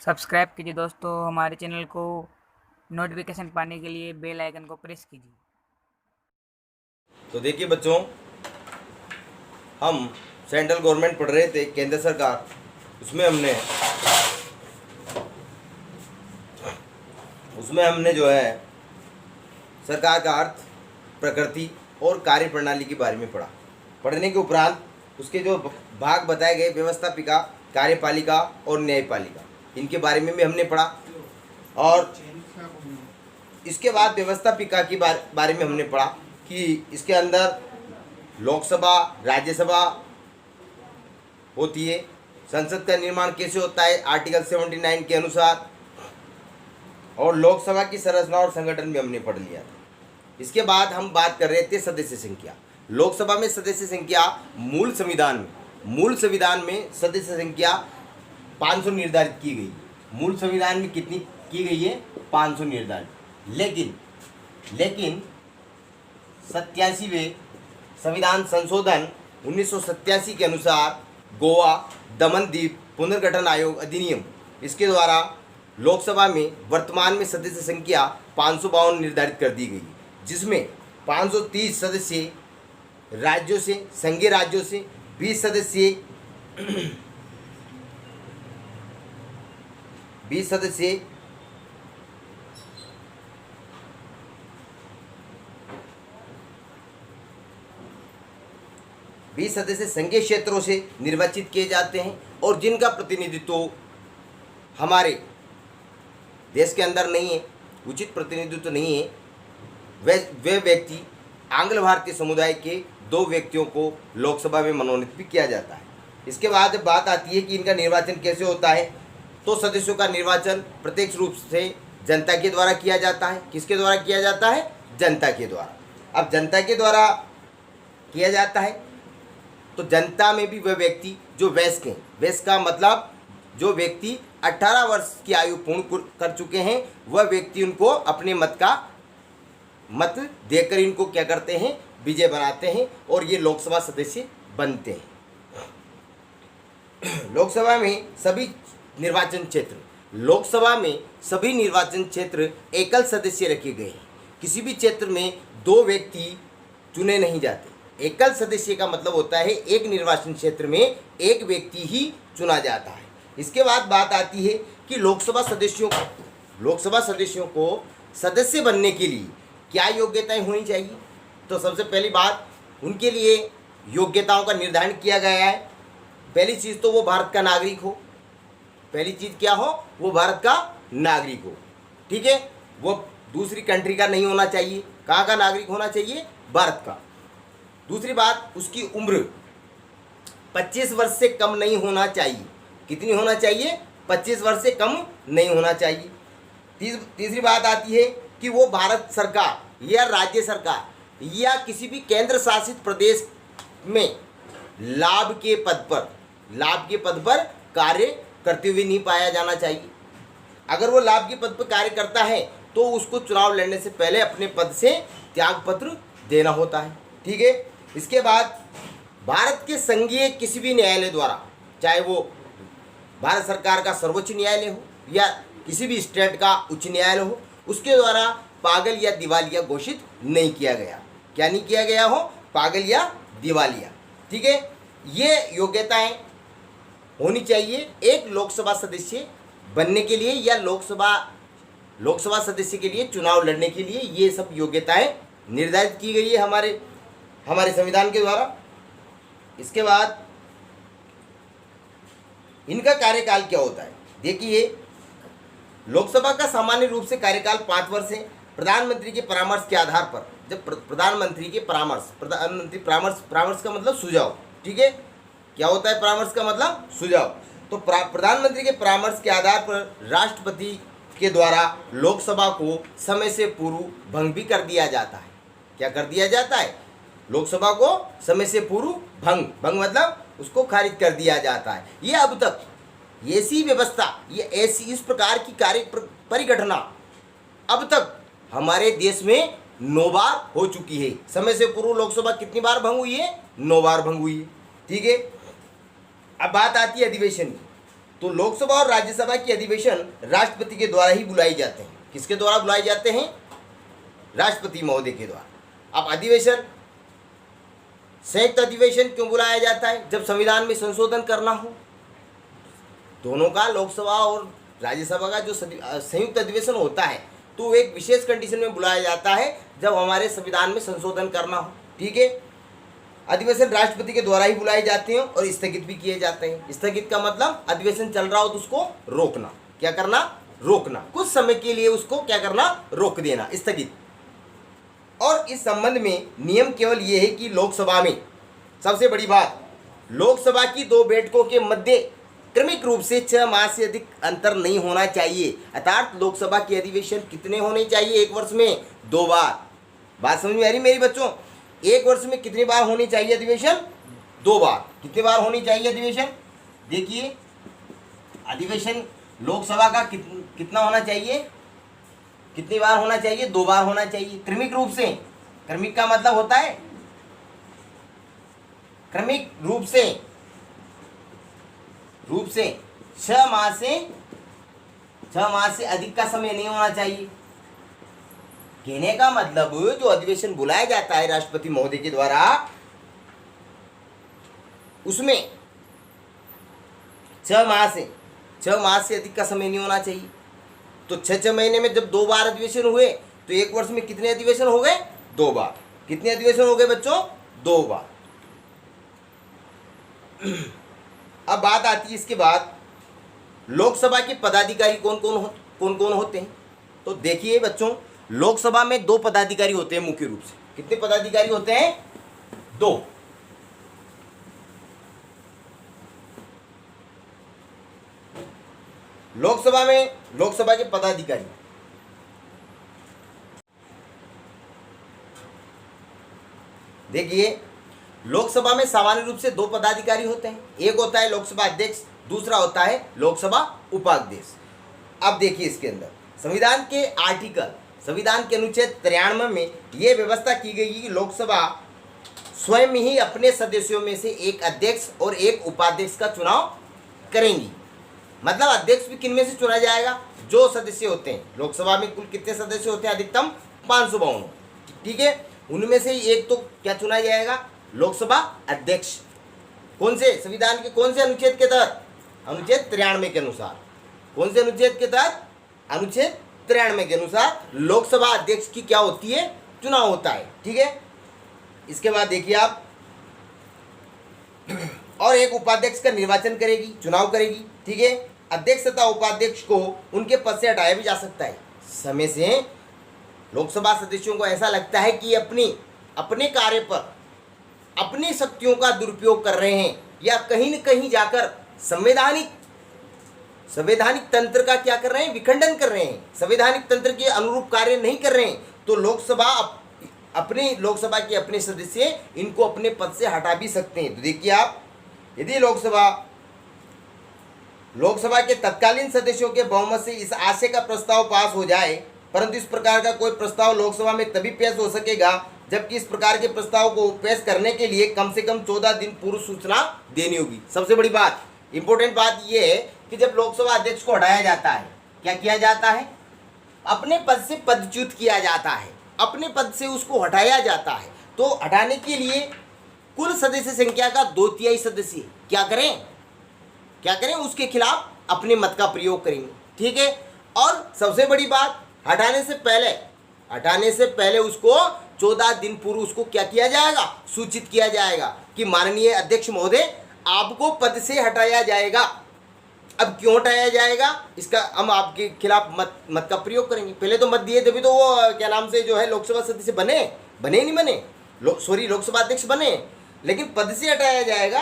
Subscribe कीजिए दोस्तों हमारे चैनल को। नोटिफिकेशन पाने के लिए बेल आइकन को प्रेस कीजिए। तो देखिए बच्चों, हम सेंट्रल गवर्नमेंट पढ़ रहे थे, केंद्र सरकार। उसमें हमने जो है सरकार का अर्थ, प्रकृति और कार्य प्रणाली के बारे में पढ़ा। पढ़ने के उपरांत उसके जो भाग बताए गए, व्यवस्थापिका, कार्यपालिका और न्यायपालिका, इनके बारे में भी हमने पढ़ा। और इसके बाद व्यवस्थापिका के बारे में हमने पढ़ा कि इसके अंदर लोकसभा, राज्यसभा होती है। संसद का निर्माण कैसे होता है आर्टिकल 79 के अनुसार। और लोकसभा की संरचना और संगठन भी हमने पढ़ लिया था। इसके बाद हम बात कर रहे थे सदस्य संख्या। लोकसभा में सदस्य संख्या मूल संविधान में सदस्य संख्या 500 निर्धारित की गई। मूल संविधान में कितनी की गई है? 500 निर्धारित। लेकिन 87वें संविधान संशोधन 1987 के अनुसार गोवा, दमन दीव पुनर्गठन आयोग अधिनियम, इसके द्वारा लोकसभा में वर्तमान में सदस्य संख्या 552 निर्धारित कर दी गई, जिसमें 530 सदस्य राज्यों से, संघीय राज्यों से, 20 सदस्य 20 सदस्य संघीय क्षेत्रों से निर्वाचित किए जाते हैं। और जिनका प्रतिनिधित्व हमारे देश के अंदर नहीं है, उचित प्रतिनिधित्व नहीं है, वे व्यक्ति आंग्ल भारतीय समुदाय के 2 व्यक्तियों को लोकसभा में मनोनीत भी किया जाता है। इसके बाद बात आती है कि इनका निर्वाचन कैसे होता है। तो सदस्यों का निर्वाचन प्रत्यक्ष रूप से जनता के द्वारा किया जाता है। किसके द्वारा किया जाता है? जनता के द्वारा। अब जनता के द्वारा किया जाता है तो जनता में भी वह व्यक्ति जो वयस्क हैं, वयस्क का मतलब जो व्यक्ति 18 वर्ष की आयु पूर्ण कर चुके हैं, वह व्यक्ति उनको अपने मत देकर इनको क्या करते हैं? विजय बनाते हैं और ये लोकसभा सदस्य बनते हैं। लोकसभा में सभी निर्वाचन क्षेत्र एकल सदस्य रखे गए हैं। किसी भी क्षेत्र में 2 व्यक्ति चुने नहीं जाते। एकल सदस्य का मतलब होता है एक निर्वाचन क्षेत्र में एक व्यक्ति ही चुना जाता है। इसके बाद बात आती है कि लोकसभा सदस्यों को सदस्य बनने के लिए क्या योग्यताएं होनी चाहिए। तो सबसे पहली बात, उनके लिए योग्यताओं का निर्धारण किया गया है। पहली चीज़ तो वो भारत का नागरिक हो। पहली चीज़ क्या हो? वो भारत का नागरिक हो। ठीक है, वो दूसरी कंट्री का नहीं होना चाहिए। कहाँ का नागरिक होना चाहिए? भारत का। दूसरी बात, उसकी उम्र 25 वर्ष से कम नहीं होना चाहिए। कितनी होना चाहिए? 25 वर्ष से कम नहीं होना चाहिए। तीसरी बात आती है कि वो भारत सरकार या राज्य सरकार या किसी भी केंद्र शासित प्रदेश में लाभ के पद पर कार्य करते हुए नहीं पाया जाना चाहिए। अगर वो लाभ के पद पर कार्य करता है तो उसको चुनाव लड़ने से पहले अपने पद से त्यागपत्र देना होता है। ठीक है। इसके बाद भारत के संघीय किसी भी न्यायालय द्वारा, चाहे वो भारत सरकार का सर्वोच्च न्यायालय हो या किसी भी स्टेट का उच्च न्यायालय हो, उसके द्वारा पागल या दिवालिया घोषित नहीं किया गया। क्या नहीं किया गया हो? पागल या दिवालिया। ठीक है। ये योग्यताएं होनी चाहिए एक लोकसभा सदस्य बनने के लिए या लोकसभा सदस्य के लिए चुनाव लड़ने के लिए। ये सब योग्यताएं निर्धारित की गई है हमारे संविधान के द्वारा। इसके बाद इनका कार्यकाल क्या होता है? देखिए, लोकसभा का सामान्य रूप से कार्यकाल 5 वर्ष है। प्रधानमंत्री के परामर्श के आधार पर, जब प्रधानमंत्री परामर्श का मतलब सुझाव। ठीक है, क्या होता है परामर्श का मतलब? सुझाव। तो प्रधानमंत्री के परामर्श के आधार पर राष्ट्रपति के द्वारा लोकसभा को समय से पूर्व भंग भी कर दिया जाता है। क्या कर दिया जाता है? लोकसभा को समय से पूर्व भंग मतलब उसको खारिज कर दिया जाता है। ये अब तक ऐसी व्यवस्था, इस प्रकार की कार्य परिघटना अब तक हमारे देश में 9 बार हो चुकी है। समय से पूर्व लोकसभा कितनी बार भंग हुई है? 9 बार भंग हुई है। ठीक है। अब बात आती है अधिवेशन की। तो लोकसभा और राज्यसभा की अधिवेशन राष्ट्रपति के द्वारा ही बुलाई जाते हैं। किसके द्वारा बुलाए जाते हैं? राष्ट्रपति महोदय के द्वारा। अब अधिवेशन, संयुक्त अधिवेशन क्यों बुलाया जाता है? जब संविधान में संशोधन करना हो। दोनों का, लोकसभा और राज्यसभा का जो संयुक्त अधिवेशन होता है, तो एक विशेष कंडीशन में बुलाया जाता है जब हमारे संविधान में संशोधन करना हो। ठीक है। अधिवेशन राष्ट्रपति के द्वारा ही बुलाए जाते हैं और स्थगित भी किए जाते हैं। स्थगित का मतलब अधिवेशन चल रहा हो तो उसको रोकना। क्या करना? रोकना। कुछ समय के लिए उसको क्या करना? रोक देना, स्थगित। और इस संबंध में नियम केवल ये है कि लोकसभा में, सबसे बड़ी बात, लोकसभा की 2 बैठकों के मध्य क्रमिक रूप से 6 माह से अधिक अंतर नहीं होना चाहिए। अर्थात लोकसभा के अधिवेशन कितने होने चाहिए? 1 वर्ष में 2 बार। बात समझ में आ रही मेरी बच्चों? 1 वर्ष में कितनी बार होनी चाहिए अधिवेशन? 2 बार। कितनी बार होनी चाहिए अधिवेशन? देखिए, अधिवेशन लोकसभा का कितना होना चाहिए? कितनी बार होना चाहिए? 2 बार होना चाहिए, क्रमिक रूप से। क्रमिक का मतलब होता है क्रमिक रूप से 6 माह से अधिक का समय नहीं होना चाहिए। कहने का मतलब, जो अधिवेशन बुलाया जाता है राष्ट्रपति महोदय के द्वारा, उसमें 6 माह से अधिक का समय नहीं होना चाहिए। तो 6 महीने में जब 2 बार अधिवेशन हुए तो 1 वर्ष में कितने अधिवेशन हो गए? 2 बार। कितने अधिवेशन हो गए बच्चों? 2 बार। अब बात आती है इसके बाद, लोकसभा के पदाधिकारी कौन कौन होते हैं? तो देखिए बच्चों, लोकसभा में 2 पदाधिकारी होते हैं मुख्य रूप से। कितने पदाधिकारी होते हैं? 2। लोकसभा के पदाधिकारी, देखिए, लोकसभा में सामान्य रूप से 2 पदाधिकारी होते हैं। एक होता है लोकसभा अध्यक्ष, दूसरा होता है लोकसभा उपाध्यक्ष। अब देखिए, इसके अंदर संविधान के अनुच्छेद 93 में यह व्यवस्था की गई कि लोकसभा स्वयं ही अपने सदस्यों में से एक अध्यक्ष और एक उपाध्यक्ष का चुनाव करेंगी। मतलब अध्यक्ष भी किन में से चुना जाएगा? जो सदस्य होते हैं लोकसभा में, कुल कितने सदस्य होते हैं? अधिकतम 552। ठीक है। उनमें से एक तो क्या चुना जाएगा? लोकसभा अध्यक्ष। कौन से? संविधान के कौन से अनुच्छेद के तहत? अनुच्छेद 93 के अनुसार। कौन से अनुच्छेद के तहत? अनुच्छेद 93 के अनुसार लोकसभा अध्यक्ष की क्या होती है? चुनाव होता है। ठीक है। इसके बाद देखिए आप, और एक उपाध्यक्ष का निर्वाचन करेगी, चुनाव करेगी। ठीक है। अध्यक्ष तथा उपाध्यक्ष को उनके पद से हटाया भी जा सकता है। समय से लोकसभा सदस्यों को ऐसा लगता है कि अपने कार्य पर अपनी शक्तियों का दुरुपयोग कर रहे हैं, या कहीं न कहीं जाकर संवैधानिक तंत्र का क्या कर रहे हैं? विखंडन कर रहे हैं। संवैधानिक तंत्र के अनुरूप कार्य नहीं कर रहे हैं, तो लोकसभा के अपने सदस्य इनको अपने पद से हटा भी सकते हैं। तो देखिए आप, यदि लोकसभा के तत्कालीन सदस्यों के बहुमत से इस आशय का प्रस्ताव पास हो जाए, परंतु इस प्रकार का कोई प्रस्ताव लोकसभा में तभी पेश हो सकेगा जबकि इस प्रकार के प्रस्ताव को पेश करने के लिए कम से कम 14 दिन पूर्व सूचना देनी होगी। सबसे बड़ी बात, इंपॉर्टेंट बात यह है कि जब लोकसभा अध्यक्ष को हटाया जाता है, क्या किया जाता है? अपने पद से पदच्युत किया जाता है, अपने पद से उसको हटाया जाता है। तो हटाने के लिए कुल सदस्य संख्या का 2/3 सदस्य क्या करें? उसके खिलाफ अपने मत का प्रयोग करेंगे। ठीक है। और सबसे बड़ी बात, हटाने से पहले उसको 14 दिन पूर्व उसको क्या किया जाएगा? सूचित किया जाएगा कि माननीय अध्यक्ष महोदय, आपको पद से हटाया जाएगा। अब क्यों हटाया जाएगा? इसका हम आपके खिलाफ मत का प्रयोग करेंगे। पहले तो मत दिए तभी तो वो क्या नाम से जो है लोकसभा सदस्य लोकसभा अध्यक्ष बने, लेकिन पद से हटाया जाएगा।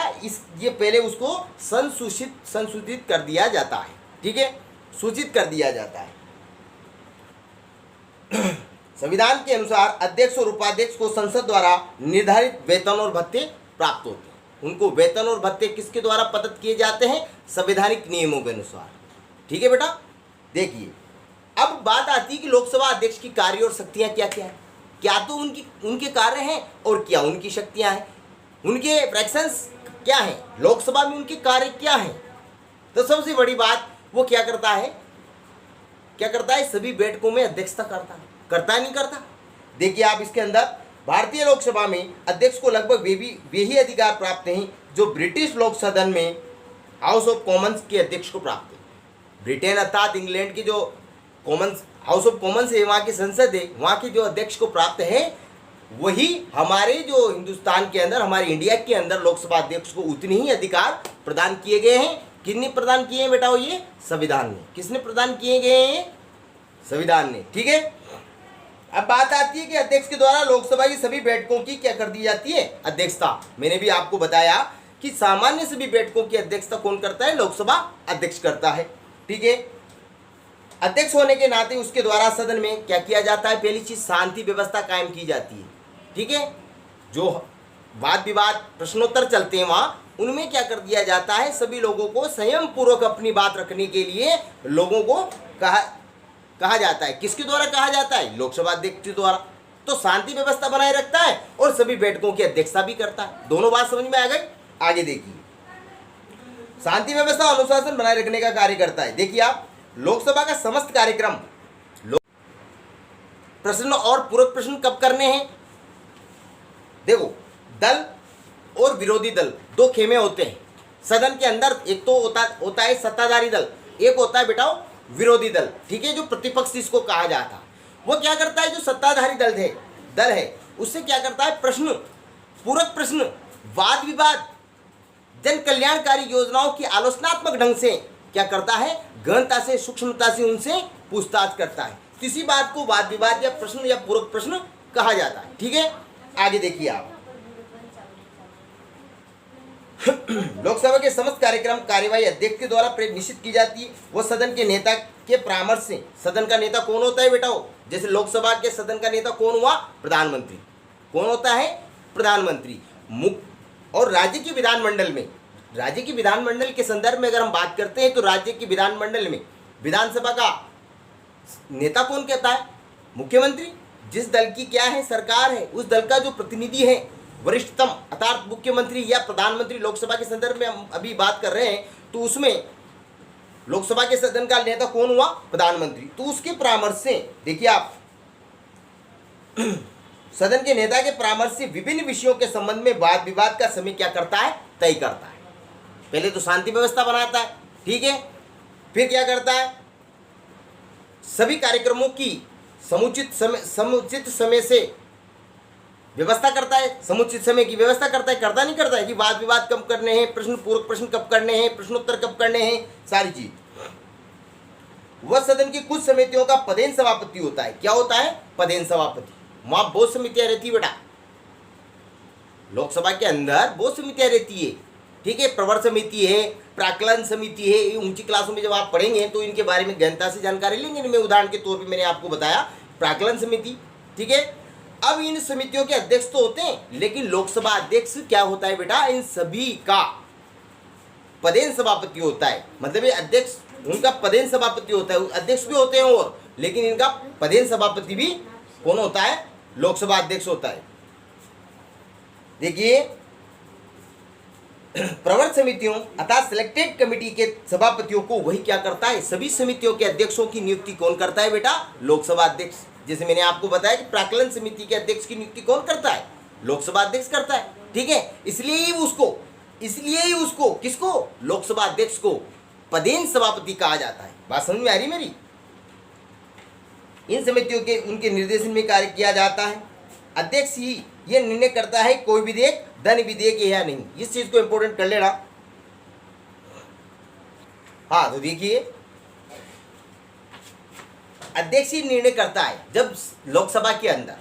ये पहले उसको संसूचित कर दिया जाता है। ठीक है। सूचित कर दिया जाता है। संविधान के अनुसार अध्यक्ष और उपाध्यक्ष को संसद द्वारा निर्धारित वेतन और भत्ते प्राप्त होते हैं। उनको वेतन और भत्ते किसके द्वारा प्रदत्त किए जाते हैं? संवैधानिक नियमों के अनुसार। ठीक है बेटा। देखिए, अब बात आती है कि लोकसभा अध्यक्ष की कार्य और शक्तियां क्या क्या है। क्या तो उनके कार्य हैं और क्या उनकी शक्तियां हैं, उनके फ्रैक्शंस क्या हैं, लोकसभा में उनके कार्य क्या हैं। तो सबसे बड़ी बात वो क्या करता है, क्या करता है, सभी बैठकों में अध्यक्षता करता है नहीं करता। देखिए आप इसके अंदर भारतीय लोकसभा में अध्यक्ष को लगभग वे ही अधिकार प्राप्त हैं जो ब्रिटिश लोक सदन में हाउस ऑफ कॉमन्स के अध्यक्ष को प्राप्त है। ब्रिटेन अर्थात इंग्लैंड की जो कॉमन्स हाउस ऑफ कॉमन्स है, वहाँ की संसद है, वहाँ के जो अध्यक्ष को प्राप्त है, वही हमारे जो हिंदुस्तान के अंदर, हमारे इंडिया के अंदर लोकसभा अध्यक्ष को उतने ही अधिकार प्रदान किए गए हैं। किसने प्रदान किए हैं बेटा? ये संविधान ने। किसने प्रदान किए गए हैं? संविधान ने। ठीक है, अब बात आती है कि अध्यक्ष के द्वारा लोकसभा की सभी बैठकों की क्या कर दी जाती है? अध्यक्षता। मैंने भी आपको बताया कि सामान्य सभी बैठकों की अध्यक्षता कौन करता है? लोकसभा अध्यक्ष करता है। ठीक है, अध्यक्ष होने के नाते उसके द्वारा सदन में क्या किया जाता है? पहली चीज, शांति व्यवस्था कायम की जाती है। ठीक है, जो वाद विवाद प्रश्नोत्तर चलते हैं वहां, उनमें क्या कर दिया जाता है? सभी लोगों को संयम पूर्वक अपनी बात रखने के लिए लोगों को कहा जाता है। किसके द्वारा कहा जाता है? लोकसभा अध्यक्ष के द्वारा। तो शांति व्यवस्था बनाए रखता है और सभी बैठकों की अध्यक्षता भी करता है। दोनों बात समझ में आ गई? आगे देखिए, शांति व्यवस्था और अनुशासन बनाए रखने का कार्य करता है। देखिए आप, लोकसभा का समस्त कार्यक्रम, प्रश्न और पूरक प्रश्न कब करने हैं? देखो, दल और विरोधी दल दो खेमे होते हैं सदन के अंदर। एक तो होता है सत्ताधारी दल, एक होता है बेटा विरोधी दल। ठीक है, जो प्रतिपक्ष इसको कहा जाता है, वो क्या करता है? जो सत्ताधारी दल है उससे क्या करता है? प्रश्न, पूरक प्रश्न, वाद विवाद, जन कल्याणकारी योजनाओं की आलोचनात्मक ढंग से क्या करता है? गहनता से, सूक्ष्मता से उनसे पूछताछ करता है। किसी बात को वाद विवाद या प्रश्न या पूरक प्रश्न कहा जाता है। ठीक है, आगे देखिए आप, लोकसभा के समस्त कार्यक्रम कार्यवाही अध्यक्ष के द्वारा निश्चित की जाती है। वो सदन के नेता के परामर्श से, सदन का नेता कौन होता है बेटा? जैसे लोकसभा के सदन का नेता कौन हुआ? प्रधानमंत्री। कौन होता है? प्रधानमंत्री। और राज्य की विधानमंडल में, राज्य की विधानमंडल के संदर्भ में अगर हम बात करते हैं तो राज्य की विधानमंडल में विधानसभा का नेता कौन कहता है? मुख्यमंत्री। जिस दल की क्या है? सरकार है, उस दल का जो प्रतिनिधि है वरिष्ठतम अर्थात मुख्यमंत्री या प्रधानमंत्री, लोकसभा के संदर्भ में हम अभी बात कर रहे हैं, तो उसमें लोकसभा के सदन का नेता कौन हुआ? प्रधानमंत्री। तो उसके परामर्श से, देखिए आप, सदन के नेता के परामर्श से विभिन्न विषयों के संबंध में वाद विवाद का समय क्या करता है? तय करता है। पहले तो शांति व्यवस्था बनाता है। ठीक है, फिर क्या करता है? सभी कार्यक्रमों की समुचित समय से व्यवस्था करता है। समुचित समय की व्यवस्था करता है। करता नहीं करता है कि वाद विवाद कब करने हैं, प्रश्न पूरक प्रश्न कब करने हैं, प्रश्नोत्तर कब करने हैं, सारी चीज। वह सदन की कुछ समितियों का पदेन सभापति होता है। क्या होता है? पदेन सभापति। वहां बहुत समितियां रहती है बेटा, लोकसभा के अंदर बहुत समितियां रहती है। ठीक है, प्रवर समिति है, प्राक्कलन समिति है। ऊंची क्लासों में जब आप पढ़ेंगे तो इनके बारे में गहनता से जानकारी लेंगे। मैं उदाहरण के तौर पे मैंने आपको बताया प्राक्कलन समिति। ठीक है, अब इन समितियों के अध्यक्ष तो होते हैं, लेकिन लोकसभा अध्यक्ष क्या होता है बेटा? इन सभी का पदेन सभापति होता है। मतलब ये अध्यक्ष उनका पदेन सभापति होता है। अध्यक्ष भी होते हैं और, लेकिन इनका पदेन सभापति भी कौन होता है? लोकसभा अध्यक्ष होता है। देखिए, प्रवर समितियों अर्थात सिलेक्टेड कमेटी के सभापतियों को वही क्या करता है? सभी समितियों के अध्यक्षों की नियुक्ति कौन करता है बेटा? लोकसभा अध्यक्ष। जैसे मैंने आपको बताया कि प्राक्कलन समिति के अध्यक्ष की नियुक्ति कौन करता है? लोकसभा अध्यक्ष करता है। ठीक है, इसलिए ही उसको किसको? लोकसभा अध्यक्ष को पदेन सभापति कहा जाता है। बात समझ में आ रही मेरी? इन समितियों के उनके निर्देशन में कार्य किया जाता है। अध्यक्ष ही यह निर्णय करता है कोई विधेयक धन विधेयक है या नहीं। इस चीज को इंपोर्टेंट कर लेना। हाँ, तो देखिए, अध्यक्ष ही निर्णय करता है जब लोकसभा के अंदर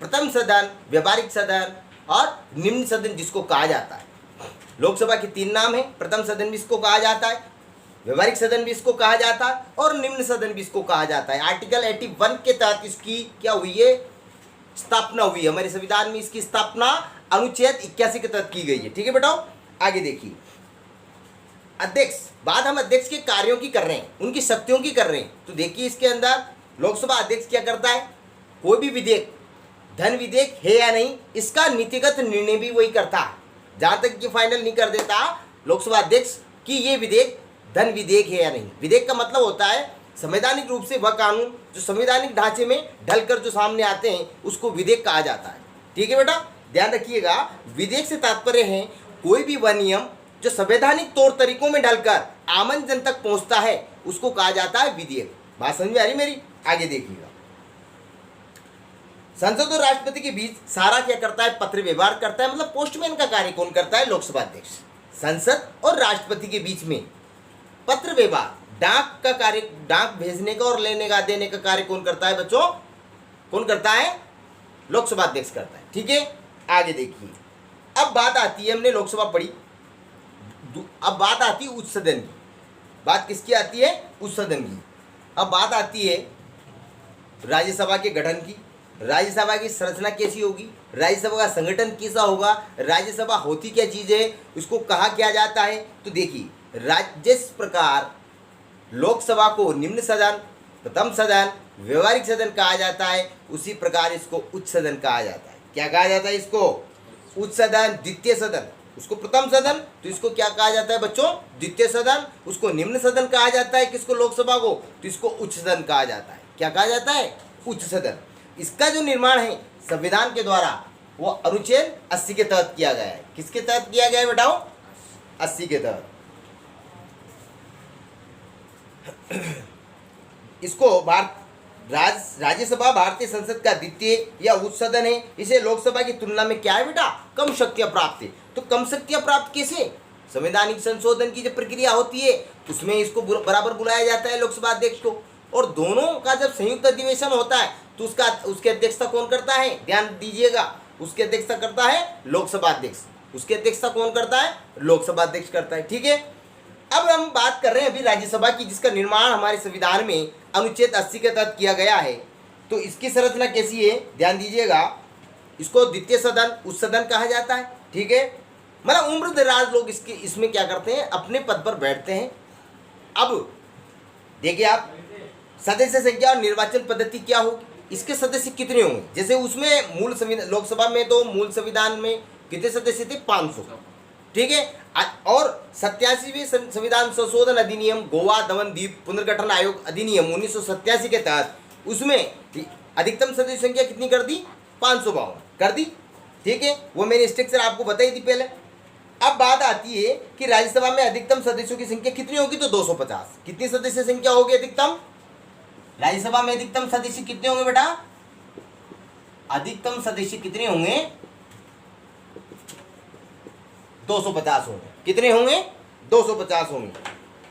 प्रथम सदन, व्यावहारिक सदन और निम्न सदन जिसको कहा जाता है। लोकसभा के 3 नाम है। प्रथम सदन भी इसको कहा जाता है, व्यवहारिक सदन भी इसको कहा जाता है और निम्न सदन भी इसको कहा जाता है। आर्टिकल 81 के तहत इसकी क्या हुई है? स्थापना हुई है। हमारे संविधान में इसकी स्थापना अनुच्छेद 81 के तहत की गई है। ठीक है बेटा, आगे देखिए, अध्यक्ष, बात हम अध्यक्ष के कार्यों की कर रहे हैं, उनकी शक्तियों की कर रहे हैं। तो देखिए, इसके अंदर लोकसभा अध्यक्ष क्या करता है? कोई भी विधेयक धन विधेयक है या नहीं, इसका नीतिगत निर्णय भी वही करता है। जहां तक कि फाइनल नहीं कर देता लोकसभा अध्यक्ष कि ये विधेयक धन विधेयक है या नहीं। विधेयक का मतलब होता है संवैधानिक रूप से वह कानून जो संवैधानिक ढांचे में ढलकर जो सामने आते हैं उसको विधेयक कहा जाता है। ठीक है बेटा, ध्यान रखिएगा। विधेयक से तात्पर्य है कोई भी वह नियम जो संवैधानिक तौर तरीकों में ढलकर आम जन तक पहुंचता है उसको कहा जाता है विधेयक। बात समझ में आ रही मेरी? आगे देखिएगा। संसद और राष्ट्रपति के बीच सारा क्या करता है? पत्र व्यवहार करता है। मतलब पोस्टमैन का कार्य कौन करता है? लोकसभा अध्यक्ष। संसद और राष्ट्रपति के बीच में पत्र व्यवहार, डाक का कार्य, डाक भेजने का और लेने का देने का कार्य कौन करता है बच्चों? कौन करता है? लोकसभा अध्यक्ष करता है। ठीक है, आगे देखिए। अब बात आती है, हमने लोकसभा पढ़ी, अब बात आती है उच्च सदन की। बात किसकी आती है? उच्च सदन की। अब बात आती है राज्यसभा के गठन की। राज्यसभा की संरचना कैसी होगी? राज्यसभा का संगठन कैसा होगा? राज्यसभा होती क्या चीज़ है? उसको कहा किया जाता है? तो देखिए, जिस प्रकार लोकसभा को निम्न सदन, प्रथम सदन, व्यवहारिक सदन कहा जाता है, उसी प्रकार इसको उच्च सदन कहा जाता है। क्या कहा जाता है इसको? उच्च सदन। द्वितीय सदन, उसको प्रथम सदन, तो इसको क्या कहा जाता है बच्चों? द्वितीय सदन। उसको निम्न सदन कहा जाता है, किसको? लोकसभा को, तो इसको उच्च सदन कहा जाता है। क्या कहा जाता है? उच्च सदन। इसका जो निर्माण है संविधान के द्वारा वो अनुच्छेद 80 के तहत किया गया है। किसके तहत किया गया है बताओ? 80 के तहत। इसको राज्यसभा भारतीय संसद का द्वितीय या उच्च सदन है। इसे लोकसभा की तुलना में क्या है बेटा? कम शक्तियां प्राप्त है। तो कम शक्तियां प्राप्त कैसे? संवैधानिक संशोधन की जो प्रक्रिया होती है उसमें इसको बराबर बुलाया जाता है लोकसभा अध्यक्ष को। और दोनों का जब संयुक्त अधिवेशन होता है तो उसकी अध्यक्षता कौन करता है? ध्यान दीजिएगा, उसकी अध्यक्षता करता है लोकसभा अध्यक्ष। उसकी अध्यक्षता कौन करता है? लोकसभा अध्यक्ष करता है। ठीक है, अब हम बात कर रहे हैं अभी राज्यसभा की, जिसका निर्माण हमारे संविधान में अनुच्छेद 80 के तहत किया गया है। तो इसकी संरचना कैसी है? ध्यान दीजिएगा। इसको द्वितीय सदन, उच्च सदन कहा जाता है। ठीक है, मतलब उम्र दराज लोग इसमें क्या करते हैं? अपने पद पर बैठते हैं। अब देखिए आप, सदस्य संख्या और निर्वाचन पद्धति क्या होगी? इसके सदस्य कितने होंगे? जैसे उसमें मूल संविधान, लोकसभा में तो मूल संविधान में कितने सदस्य थे? 500। ठीक है, और 87वें संविधान संशोधन अधिनियम, गोवा दमन द्वीप पुनर्गठन आयोग अधिनियम 1987 के तहत उसमें अधिकतम सदस्य संख्या कितनी कर दी? 552 कर दी। ठीक है, वो मैंने स्ट्रक्चर आपको बताई थी पहले। अब बात आती है कि राज्यसभा में अधिकतम सदस्यों की संख्या कितनी होगी? तो 250। कितनी सदस्य संख्या होगी अधिकतम? राज्यसभा में अधिकतम सदस्य कितने होंगे बेटा? अधिकतम सदस्य कितने होंगे? 250 होंगे। कितने होंगे? 250 होंगे।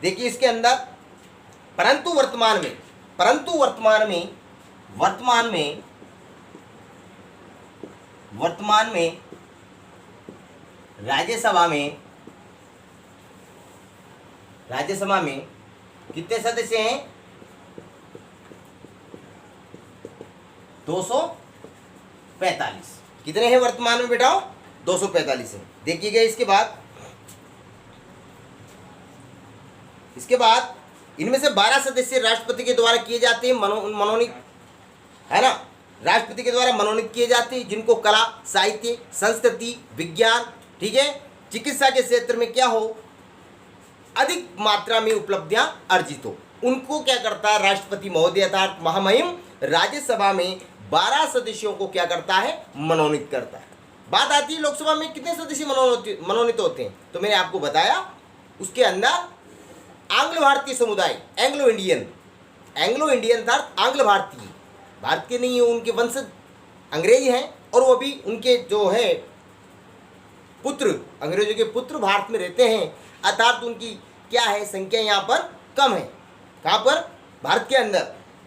देखिए इसके अंदर, परंतु वर्तमान में राज्यसभा में कितने सदस्य हैं? 245। कितने हैं वर्तमान में बेटा? 245 है। देखिएगा इसके बाद इनमें से 12 सदस्य राष्ट्रपति के द्वारा किए जाते हैं, मनोनीत, है ना? राष्ट्रपति के द्वारा मनोनीत किए जाते हैं, जिनको कला, साहित्य, संस्कृति, विज्ञान, ठीक है, चिकित्सा के क्षेत्र में क्या हो? अधिक मात्रा में उपलब्धियां अर्जित हो, उनको क्या करता है राष्ट्रपति महोदय अर्थात महामहिम राज्यसभा में 12 सदस्यों को क्या करता है? मनोनीत करता है। बात आती है लोकसभा में कितने सदस्य मनोनीत होते हैं? तो मैंने आपको बताया उसके अंदर आंग्ल भारतीय समुदाय, एंग्लो इंडियन अर्थात आंग्ल भारतीय, भारत के नहीं है, उनके वंशज अंग्रेज हैं और वो भी उनके जो है पुत्र, अंग्रेजों के पुत्र भारत में रहते हैं, अर्थात उनकी क्या है? संख्या यहाँ पर कम है। कहाँ पर? भारत के अंदर।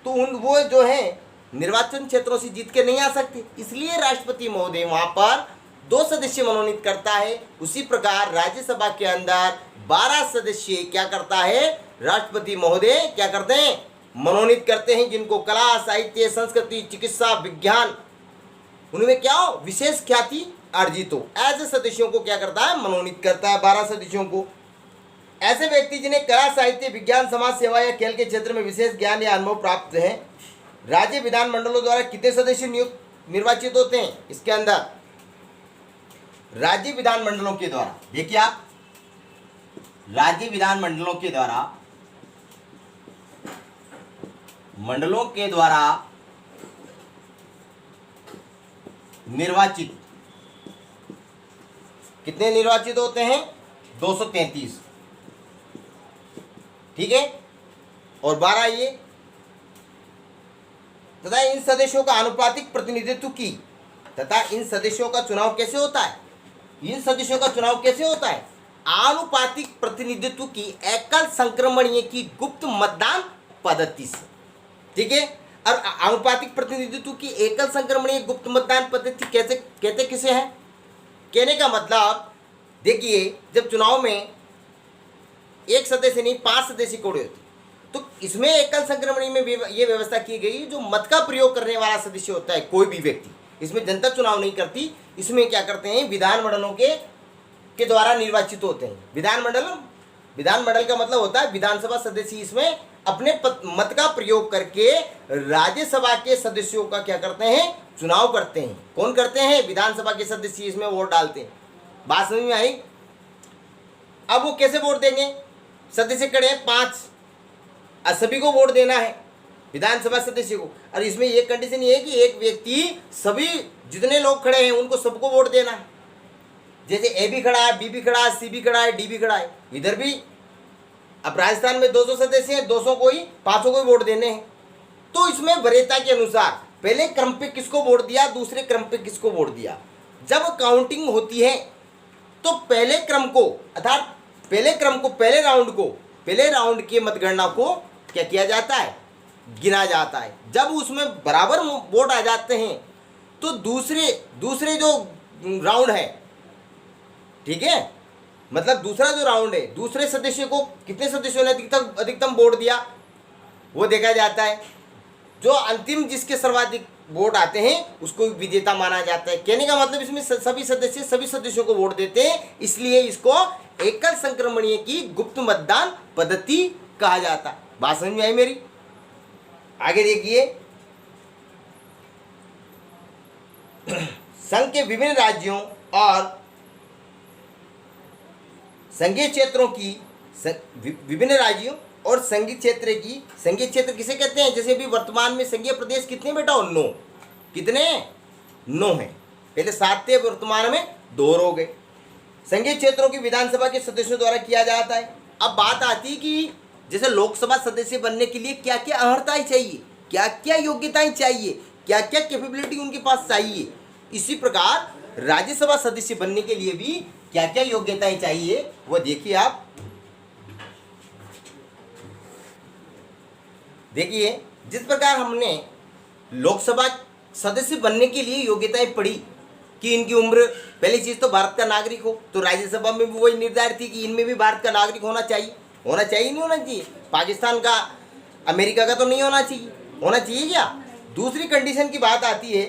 तो वो जो है निर्वाचन क्षेत्रों से जीत के नहीं आ सकते, इसलिए राष्ट्रपति महोदय वहाँ पर 2 सदस्य मनोनीत करता है। उसी प्रकार राज्यसभा के अंदर 12 सदस्य क्या करता है? राष्ट्रपति महोदय क्या करते हैं? मनोनीत करते हैं, जिनको कला, साहित्य, संस्कृति, चिकित्सा, विज्ञान, उनमें क्या हो? विशेष ख्याति अर्जित हो, ऐसे सदस्यों को क्या करता है? मनोनीत करता है 12 सदस्यों को। ऐसे व्यक्ति जिन्हें कला, साहित्य, विज्ञान, समाज सेवा या खेल के क्षेत्र में विशेष ज्ञान या अनुभव प्राप्त है। राज्य विधानमंडलों द्वारा कितने सदस्य निर्वाचित होते हैं? इसके अंदर राज्य विधानमंडलों के द्वारा, देखिए आप, राज्य विधानमंडलों के द्वारा निर्वाचित, कितने निर्वाचित होते हैं? 233, ठीक है। और 12 ये, तथा इन सदस्यों का आनुपातिक प्रतिनिधित्व की, तथा इन सदस्यों का चुनाव कैसे होता है? इन सदस्यों का चुनाव कैसे होता है? आनुपातिक प्रतिनिधित्व की एकल संक्रमणीय की गुप्त मतदान पद्धति से, ठीक है। और आनुपातिक प्रतिनिधित्व की एकल संक्रमणीय गुप्त मतदान पद्धति कैसे कहते किसे है? कहने का मतलब देखिए, जब चुनाव में एक सदस्य नहीं 5 सदस्य कोड़े होते, तो इसमें एकल संक्रमणीय में ये व्यवस्था की गई, जो मत का प्रयोग करने वाला सदस्य होता है कोई भी व्यक्ति, इसमें जनता चुनाव नहीं करती, इसमें क्या करते हैं? विधानमंडलों के द्वारा निर्वाचित होते हैं। विधानमंडल का मतलब होता है विधानसभा सदस्य, इसमें अपने मत का प्रयोग करके राज्यसभा के सदस्यों का क्या करते हैं? चुनाव करते हैं। कौन करते हैं? विधानसभा के सदस्य इसमें वोट डालते हैं। बात समझ में आई? अब वो कैसे वोट देंगे? सदस्य खड़े हैं 5, सभी को वोट देना है विधानसभा सदस्य को, और इसमें ये कंडीशन ये है कि एक व्यक्ति सभी जितने लोग खड़े हैं उनको सबको वोट देना है। जैसे ए भी खड़ा है, बी भी खड़ा है, सी भी खड़ा है, डी भी खड़ा है, इधर भी। अब राजस्थान में 200 सदस्य हैं, 200 को ही 500 को ही वोट देने हैं। तो इसमें वरीयता के अनुसार पहले क्रम पे किसको वोट दिया, दूसरे क्रम पे किसको वोट दिया। जब काउंटिंग होती है तो पहले क्रम को, अर्थात पहले राउंड की मतगणना को क्या किया जाता है? गिना जाता है। जब उसमें बराबर वोट आ जाते हैं तो दूसरे जो राउंड है, ठीक है, मतलब दूसरा जो राउंड है, दूसरे सदस्य को कितने सदस्यों ने अधिकतम वोट दिया वो देखा जाता है। जो अंतिम जिसके सर्वाधिक वोट आते हैं उसको विजेता माना जाता है। कहने का मतलब इसमें सभी सदस्यों को वोट देते हैं, इसलिए इसको एकल संक्रमणीय की गुप्त मतदान पद्धति कहा जाता है। बात समझ में आई मेरी? आगे देखिए, संघ के विभिन्न राज्यों और संघीय क्षेत्रों की विभिन्न राज्यों और संघीय क्षेत्र किसे कहते हैं? जैसे अभी वर्तमान में संघीय प्रदेश कितने बेटा? 9। कितने? 9 हैं। पहले 7 थे, वर्तमान में 2 हो गए। संघीय क्षेत्रों की विधानसभा के सदस्यों द्वारा किया जाता है। अब बात आती है कि जैसे लोकसभा सदस्य बनने के लिए क्या क्या अर्हताएं चाहिए, क्या क्या योग्यताएं चाहिए, क्या क्या कैपेबिलिटी उनके पास चाहिए, इसी प्रकार राज्यसभा सदस्य बनने के लिए भी क्या क्या योग्यताएं चाहिए वो देखिए आप। देखिए, जिस प्रकार हमने लोकसभा सदस्य बनने के लिए योग्यताएं पढ़ी कि इनकी उम्र, पहली चीज तो भारत का नागरिक हो, तो राज्यसभा में भी वही निर्धारित थी कि इनमें भी भारत का नागरिक होना चाहिए नहीं होना चाहिए, पाकिस्तान का, अमेरिका का तो नहीं होना चाहिए क्या? दूसरी कंडीशन की बात आती है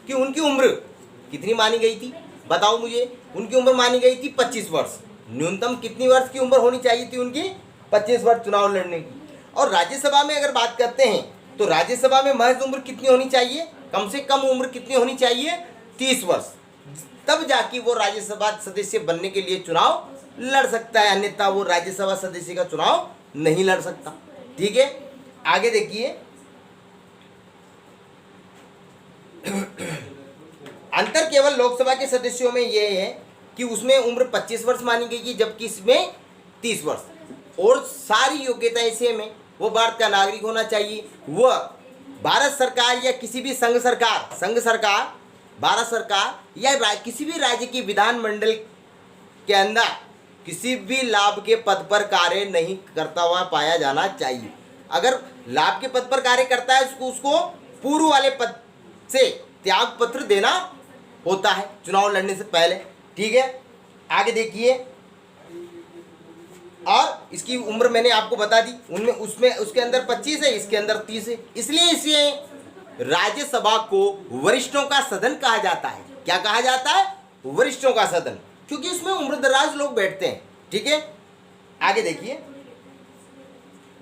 कि उनकी उम्र कितनी मानी गई थी, बताओ मुझे। उनकी उम्र मानी गई थी 25 वर्ष। न्यूनतम कितनी वर्ष की उम्र होनी चाहिए थी उनकी? 25 वर्ष चुनाव लड़ने की। और राज्यसभा में अगर बात करते हैं तो राज्यसभा में महज उम्र कितनी होनी चाहिए? कम से कम उम्र कितनी होनी चाहिए? 30 वर्ष। तब जाके वो राज्यसभा सदस्य बनने के लिए चुनाव लड़ सकता है, अन्यथा वो राज्यसभा सदस्य का चुनाव नहीं लड़ सकता। ठीक है, आगे देखिए, अंतर केवल लोकसभा के सदस्यों में ये है कि उसमें उम्र 25 वर्ष मानी गई है, जबकि इसमें 30 वर्ष। और सारी योग्यताएं सेम है। वो भारत का नागरिक होना चाहिए, वह भारत सरकार या किसी भी संघ सरकार, भारत सरकार या किसी भी राज्य की विधानमंडल के अंदर किसी भी लाभ के पद पर कार्य नहीं करता हुआ पाया जाना चाहिए। अगर लाभ के पद पर कार्य करता है उसको पूर्व वाले पद से त्याग पत्र देना होता है चुनाव लड़ने से पहले। ठीक है, आगे देखिए, और इसकी उम्र मैंने आपको बता दी, उसमें उसके अंदर 25 है, इसके अंदर 30 है। इसलिए इसे राज्यसभा को वरिष्ठों का सदन कहा जाता है। क्या कहा जाता है? वरिष्ठों का सदन, क्योंकि इसमें उम्रदराज लोग बैठते हैं। ठीक है, आगे देखिए,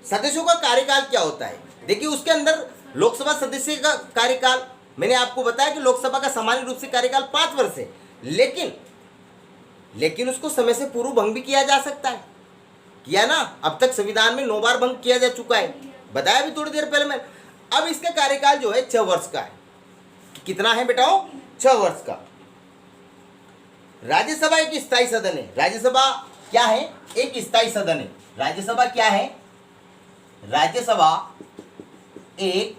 सदस्यों का कार्यकाल क्या होता है। देखिए, उसके अंदर लोकसभा सदस्य का कार्यकाल मैंने आपको बताया कि लोकसभा का सामान्य रूप से कार्यकाल 5 वर्ष है, लेकिन उसको समय से पूर्व भंग भी किया जा सकता है। किया ना, अब तक संविधान में 9 बार भंग किया जा चुका है, बताया भी थोड़ी देर पहले मैं। अब इसका कार्यकाल जो है 6 वर्ष का है। कितना है बेटाओ? 6 वर्ष का। राज्यसभा एक स्थायी सदन है। राज्यसभा क्या है? एक स्थायी सदन है। राज्यसभा क्या है? राज्यसभा एक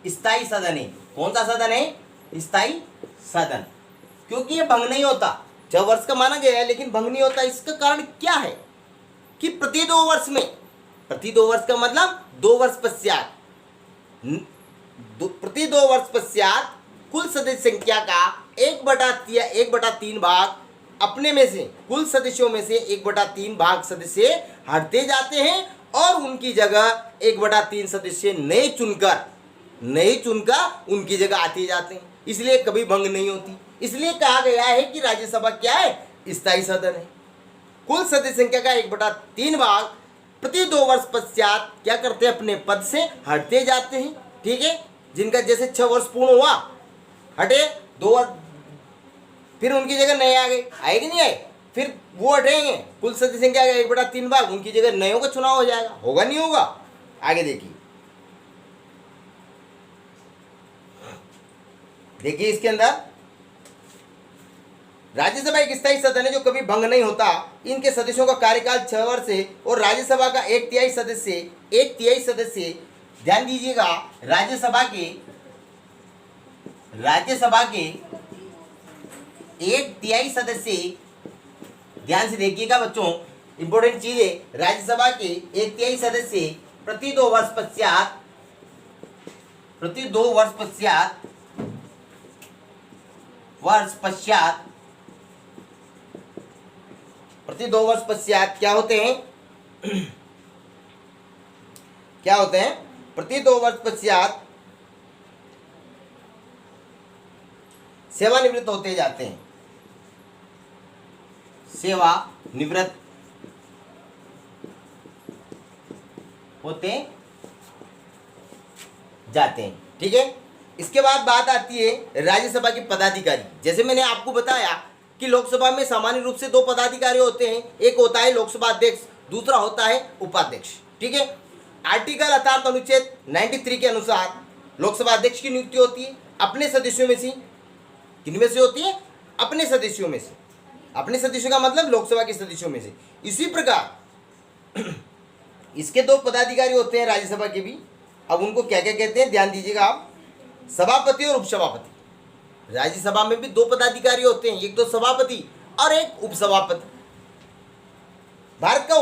स्थायी सदन है। कौन सा सदन है? स्थायी सदन। क्योंकि ये भंग नहीं होता, 6 वर्ष का माना गया है लेकिन भंग नहीं होता। इसका कारण क्या है कि प्रति 2 वर्ष में, प्रति 2 वर्ष का मतलब 2 वर्ष पश्चात, प्रति 2 वर्ष पश्चात कुल सदस्य संख्या का 1/3 भाग अपने में से, कुल सदस्यों में से 1/3 भाग सदस्य हटते जाते हैं और उनकी जगह 1/3 सदस्य नए चुनकर उनकी जगह आते जाते हैं। इसलिए कभी भंग नहीं होती। इसलिए कहा गया है कि राज्यसभा क्या है? स्थायी सदन है। कुल सदस्य संख्या का 1/3 भाग प्रति 2 वर्ष पश्चात क्या करते हैं? अपने पद से हटते जाते हैं। ठीक है, जिनका जैसे 6 वर्ष पूर्ण हुआ, हटे 2 वर्ष, फिर उनकी जगह नए आ गए, आए कि नहीं आए? फिर वो हटेंगे, कुल सदस्य संख्या का 1/3 भाग, उनकी जगह नयों का चुनाव हो जाएगा। होगा नहीं होगा? आगे देखिए, देखिए इसके अंदर राज्यसभा एक स्थायी सदन है जो कभी भंग नहीं होता। इनके सदस्यों का कार्यकाल 6 वर्ष है और राज्यसभा का 1/3 सदस्य, ध्यान दीजिएगा, राज्यसभा के 1/3 सदस्य, ध्यान से देखिएगा बच्चों, इंपॉर्टेंट चीज है। राज्यसभा के 1/3 सदस्य प्रति 2 वर्ष पश्चात क्या होते हैं? प्रति 2 वर्ष पश्चात सेवानिवृत्त होते जाते हैं। सेवानिवृत्त होते जाते हैं। ठीक है, इसके बाद बात आती है राज्यसभा के पदाधिकारी। जैसे मैंने आपको बताया कि लोकसभा में सामान्य रूप से 2 पदाधिकारी होते हैं। एक होता है लोकसभा अध्यक्ष, दूसरा होता है उपाध्यक्ष। ठीक है, आर्टिकल अर्थात अनुच्छेद 93 के अनुसार लोकसभा अध्यक्ष की नियुक्ति होती है अपने सदस्यों में से। किन में से होती है? अपने सदस्यों में से। अपने सदस्यों का मतलब लोकसभा के सदस्यों में से। इसी प्रकार इसके 2 पदाधिकारी होते हैं राज्यसभा के भी। अब उनको क्या क्या कहते हैं, ध्यान दीजिएगा आप। सभापति और उपसभापति। राज्यसभा में भी 2 पदाधिकारी होते हैं, एक तो सभापति और एक उपसभापति। भारत का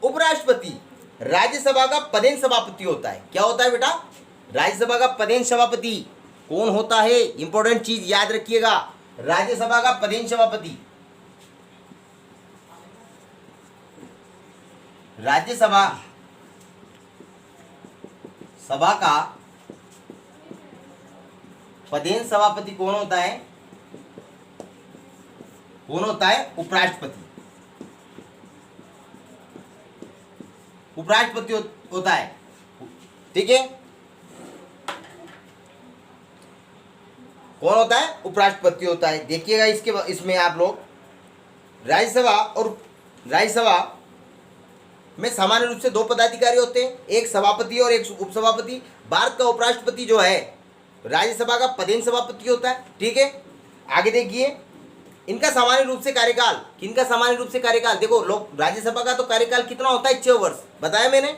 उपराष्ट्रपति राज्यसभा का पदेन सभापति होता है। क्या होता है बेटा? राज्यसभा का पदेन सभापति कौन होता है? इंपॉर्टेंट चीज याद रखिएगा, राज्यसभा का पदेन सभापति, राज्यसभा का पदेन सभापति कौन होता है? उपराष्ट्रपति। होता है। ठीक है, कौन होता है? उपराष्ट्रपति होता है। देखिएगा इसमें आप लोग, राज्यसभा में सामान्य रूप से 2 पदाधिकारी होते हैं, एक सभापति और एक उपसभापति। भारत का उपराष्ट्रपति जो है राज्यसभा का पदेन सभापति होता है। ठीक है, आगे देखिए, इनका सामान्य रूप से कार्यकाल, किनका सामान्य रूप से कार्यकाल? देखो, राज्यसभा का तो कार्यकाल कितना होता है? 6 वर्ष। बताया मैंने?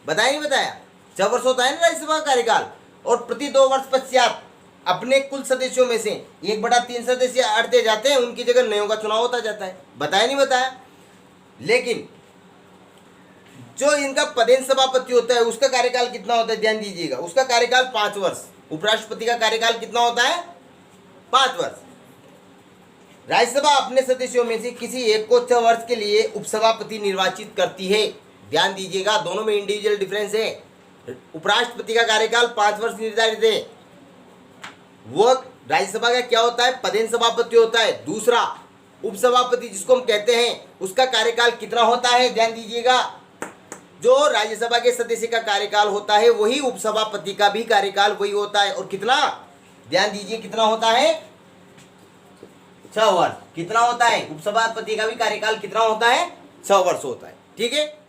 बताया नहीं बताया? 6 वर्ष होता है ना राज्यसभा का कार्यकाल। और प्रति 2 वर्ष पश्चात अपने कुल सदस्यों में से 1/3 सदस्य हटते जाते हैं, उनकी जगह नयों का चुनाव होता जाता है। बताया नहीं बताया? लेकिन जो इनका पदेन सभापति होता है उसका कार्यकाल कितना होता है? ध्यान दीजिएगा, उसका कार्यकाल 5 वर्ष। उपराष्ट्रपति का कार्यकाल कितना होता है? 5 वर्ष। राज्यसभा अपने सदस्यों में से किसी एक को 6 वर्ष के लिए उपसभापति निर्वाचित करती है। ध्यान दीजिएगा, दोनों में इंडिविजुअल डिफरेंस है। उपराष्ट्रपति का कार्यकाल 5 वर्ष निर्धारित है। वो राज्यसभा का क्या होता है? पदेन सभापति होता है। दूसरा उपसभापति जिसको हम कहते हैं, उसका कार्यकाल कितना होता है? ध्यान दीजिएगा, जो राज्यसभा के सदस्य का कार्यकाल होता है वही उपसभापति का भी कार्यकाल वही होता है। और कितना? ध्यान दीजिए, कितना होता है? 6 वर्ष। कितना होता है? उपसभापति का भी कार्यकाल कितना होता है? 6 वर्ष होता है। ठीक है।